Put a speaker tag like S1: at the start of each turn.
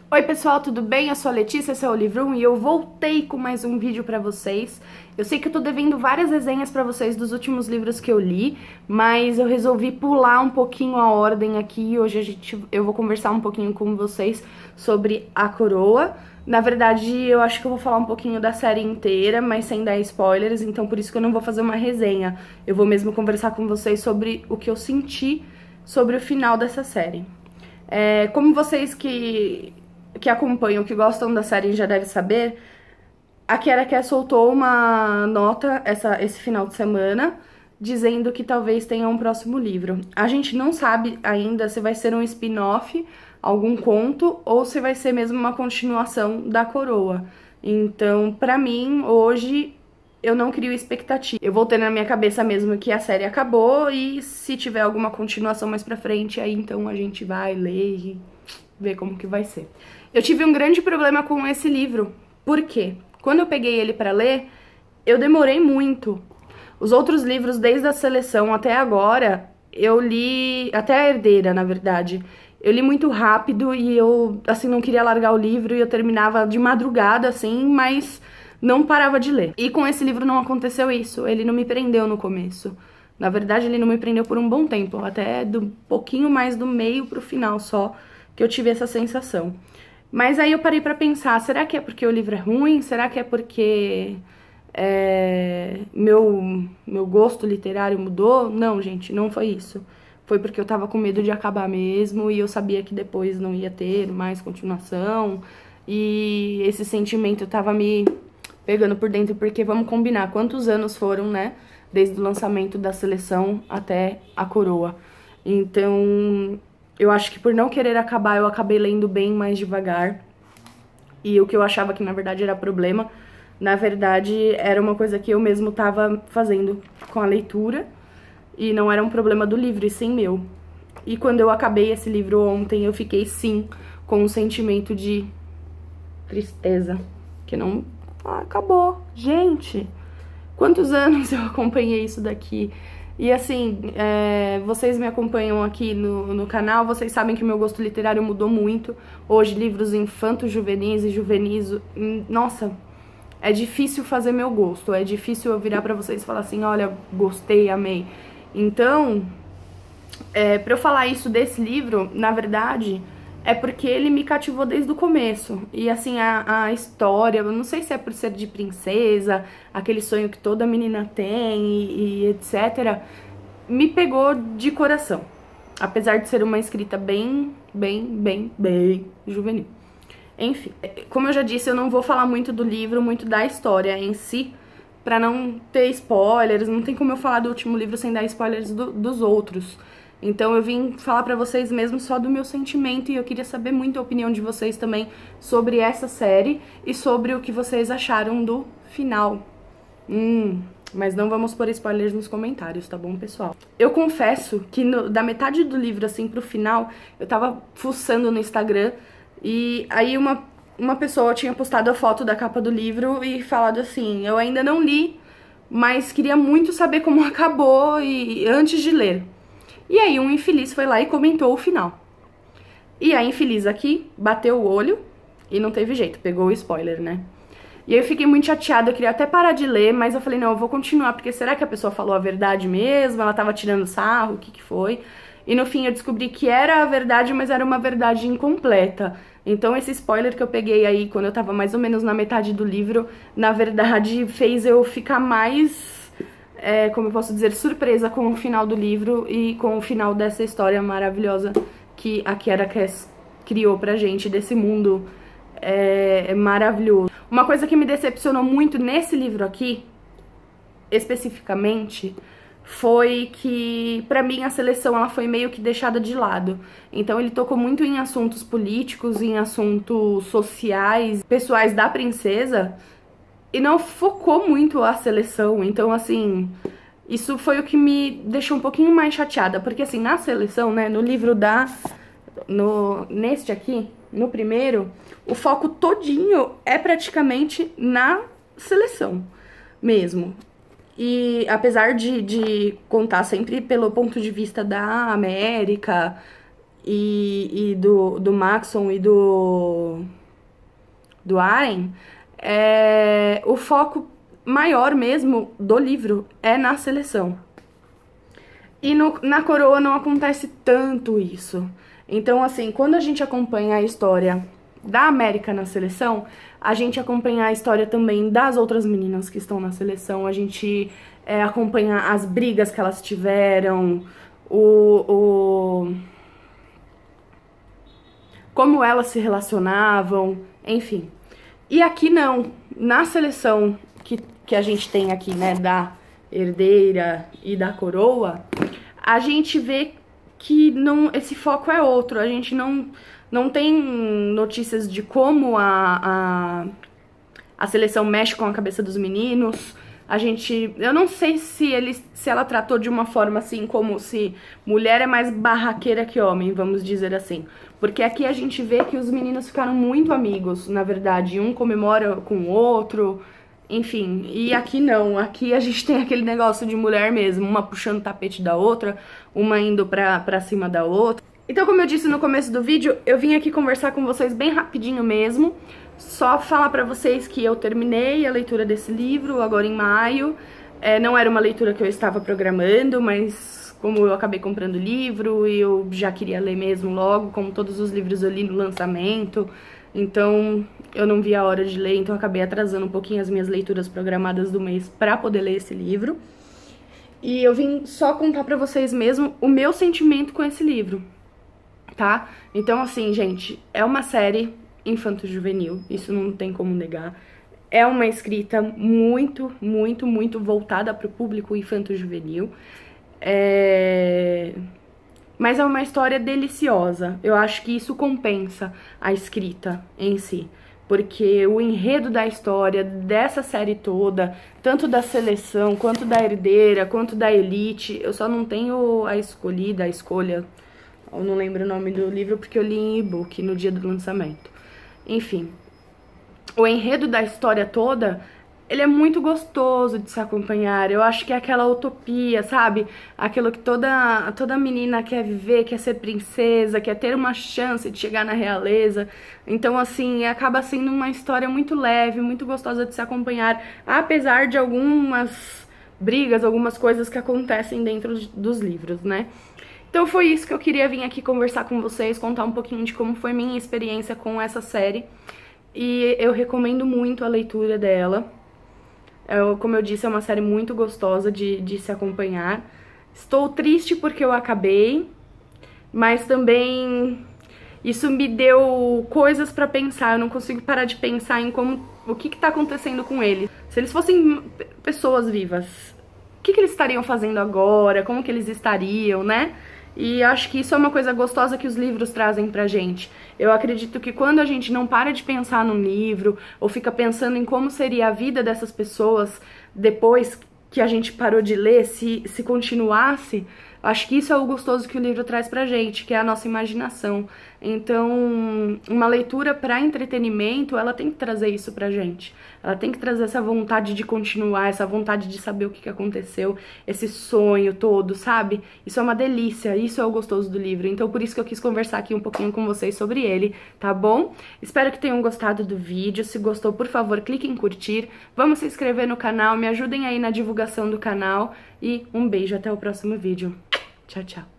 S1: Oi pessoal, tudo bem? Eu sou a Letícia, esse é o Livro 1 e eu voltei com mais um vídeo pra vocês. Eu sei que eu tô devendo várias resenhas pra vocês dos últimos livros que eu li, mas eu resolvi pular um pouquinho a ordem aqui e hoje eu vou conversar um pouquinho com vocês sobre A Coroa. Na verdade, eu acho que eu vou falar um pouquinho da série inteira, mas sem dar spoilers, então por isso que eu não vou fazer uma resenha. Eu vou mesmo conversar com vocês sobre o que eu senti sobre o final dessa série. Como vocês que acompanham, que gostam da série já devem saber, a Kiara soltou uma nota esse final de semana, dizendo que talvez tenha um próximo livro. A gente não sabe ainda se vai ser um spin-off, algum conto, ou se vai ser mesmo uma continuação da Coroa. Então, pra mim, hoje, eu não crio expectativa. Eu vou ter na minha cabeça mesmo que a série acabou e se tiver alguma continuação mais pra frente, aí então a gente vai ler e ver como que vai ser. Eu tive um grande problema com esse livro. Por quê? Quando eu peguei ele pra ler, eu demorei muito. Os outros livros, desde a seleção até agora, eu li... Até a Herdeira, na verdade. Eu li muito rápido e eu, assim, não queria largar o livro e eu terminava de madrugada, assim, mas não parava de ler. E com esse livro não aconteceu isso. Ele não me prendeu no começo. Na verdade, ele não me prendeu por um bom tempo. Até do pouquinho mais do meio pro final só que eu tive essa sensação. Mas aí eu parei pra pensar, será que é porque o livro é ruim? Será que é porque meu gosto literário mudou? Não, gente, não foi isso. Foi porque eu tava com medo de acabar mesmo e eu sabia que depois não ia ter mais continuação. E esse sentimento tava me pegando por dentro, porque vamos combinar, quantos anos foram, né? Desde o lançamento da seleção até A Coroa. Então, eu acho que por não querer acabar, eu acabei lendo bem mais devagar. E o que eu achava que na verdade era problema, na verdade era uma coisa que eu mesmo tava fazendo com a leitura. E não era um problema do livro, e sim meu. E quando eu acabei esse livro ontem, eu fiquei sim com um sentimento de tristeza. Que não... acabou. Gente, quantos anos eu acompanhei isso daqui? E assim, vocês me acompanham aqui no canal, vocês sabem que o meu gosto literário mudou muito. Hoje, livros infantos, juvenis e juvenis, nossa, é difícil fazer meu gosto. É difícil eu virar pra vocês e falar assim, olha, gostei, amei. Então, pra eu falar isso desse livro, na verdade, é porque ele me cativou desde o começo. E assim, a história, eu não sei se é por ser de princesa, aquele sonho que toda menina tem e etc., me pegou de coração. Apesar de ser uma escrita bem juvenil. Enfim, como eu já disse, eu não vou falar muito do livro, muito da história em si, pra não ter spoilers. Não tem como eu falar do último livro sem dar spoilers dos outros. Então eu vim falar pra vocês mesmo só do meu sentimento e eu queria saber muito a opinião de vocês também sobre essa série e sobre o que vocês acharam do final. Mas não vamos pôr spoilers nos comentários, tá bom, pessoal? Eu confesso que da metade do livro, assim, pro final, eu tava fuçando no Instagram e aí uma pessoa tinha postado a foto da capa do livro e falado assim, eu ainda não li, mas queria muito saber como acabou e antes de ler. E aí um infeliz foi lá e comentou o final. E a infeliz aqui bateu o olho e não teve jeito, pegou o spoiler, né? E aí eu fiquei muito chateada, eu queria até parar de ler, mas eu falei, não, eu vou continuar, porque será que a pessoa falou a verdade mesmo? Ela tava tirando sarro, o que foi? E no fim eu descobri que era a verdade, mas era uma verdade incompleta. Então esse spoiler que eu peguei aí, quando eu tava mais ou menos na metade do livro, na verdade fez eu ficar mais, como eu posso dizer, surpresa com o final do livro e com o final dessa história maravilhosa que a Kiara criou pra gente, desse mundo maravilhoso. Uma coisa que me decepcionou muito nesse livro aqui, especificamente, foi que, pra mim, a seleção ela foi meio que deixada de lado. Então ele tocou muito em assuntos políticos, em assuntos sociais, pessoais da princesa, e não focou muito a seleção. Então, assim, isso foi o que me deixou um pouquinho mais chateada, porque assim, na seleção, né, no livro neste aqui, no primeiro, o foco todinho é praticamente na seleção mesmo. E apesar de contar sempre pelo ponto de vista da América e do Maxon e do Aren, o foco maior mesmo do livro é na seleção. E na Coroa não acontece tanto isso. Então, assim, quando a gente acompanha a história da América na seleção, a gente acompanha a história também das outras meninas que estão na seleção, a gente acompanha as brigas que elas tiveram, como elas se relacionavam, enfim. E aqui não, na seleção que a gente tem aqui, né, da herdeira e da coroa, a gente vê que esse foco é outro. A gente não tem notícias de como a seleção mexe com a cabeça dos meninos. Eu não sei se ela tratou de uma forma assim, como se mulher é mais barraqueira que homem, vamos dizer assim. Porque aqui a gente vê que os meninos ficaram muito amigos, na verdade. Um comemora com o outro, enfim. E aqui não, aqui a gente tem aquele negócio de mulher mesmo, uma puxando o tapete da outra, uma indo pra cima da outra. Então, como eu disse no começo do vídeo, eu vim aqui conversar com vocês bem rapidinho mesmo. Só falar pra vocês que eu terminei a leitura desse livro agora em maio. Não era uma leitura que eu estava programando, mas como eu acabei comprando o livro e eu já queria ler mesmo logo, como todos os livros eu li no lançamento, então eu não vi a hora de ler, então eu acabei atrasando um pouquinho as minhas leituras programadas do mês pra poder ler esse livro. E eu vim só contar pra vocês mesmo o meu sentimento com esse livro, tá? Então, assim, gente, é uma série infanto-juvenil, isso não tem como negar. É uma escrita muito, muito, muito voltada para o público infanto-juvenil. Mas é uma história deliciosa. Eu acho que isso compensa a escrita em si. Porque o enredo da história, dessa série toda, tanto da seleção, quanto da herdeira, quanto da elite, eu só não tenho a escolha, eu não lembro o nome do livro porque eu li em e-book no dia do lançamento. Enfim, o enredo da história toda, ele é muito gostoso de se acompanhar. Eu acho que é aquela utopia, sabe? Aquilo que toda menina quer viver, quer ser princesa, quer ter uma chance de chegar na realeza. Então, assim, acaba sendo uma história muito leve, muito gostosa de se acompanhar, apesar de algumas brigas, algumas coisas que acontecem dentro dos livros, né? Então foi isso que eu queria vir aqui conversar com vocês, contar um pouquinho de como foi minha experiência com essa série. E eu recomendo muito a leitura dela. Como eu disse, é uma série muito gostosa de se acompanhar. Estou triste porque eu acabei, mas também isso me deu coisas pra pensar. Eu não consigo parar de pensar em o que tá acontecendo com eles. Se eles fossem pessoas vivas, o que eles estariam fazendo agora? Como que eles estariam, né? E acho que isso é uma coisa gostosa que os livros trazem pra gente. Eu acredito que quando a gente não para de pensar num livro, ou fica pensando em como seria a vida dessas pessoas depois que a gente parou de ler, se continuasse, acho que isso é o gostoso que o livro traz pra gente, que é a nossa imaginação. Então, uma leitura pra entretenimento, ela tem que trazer isso pra gente. Ela tem que trazer essa vontade de continuar, essa vontade de saber o que aconteceu, esse sonho todo, sabe? Isso é uma delícia, isso é o gostoso do livro. Então, por isso que eu quis conversar aqui um pouquinho com vocês sobre ele, tá bom? Espero que tenham gostado do vídeo. Se gostou, por favor, clique em curtir. Vamos se inscrever no canal, me ajudem aí na divulgação do canal. E um beijo, até o próximo vídeo. Tchau, tchau.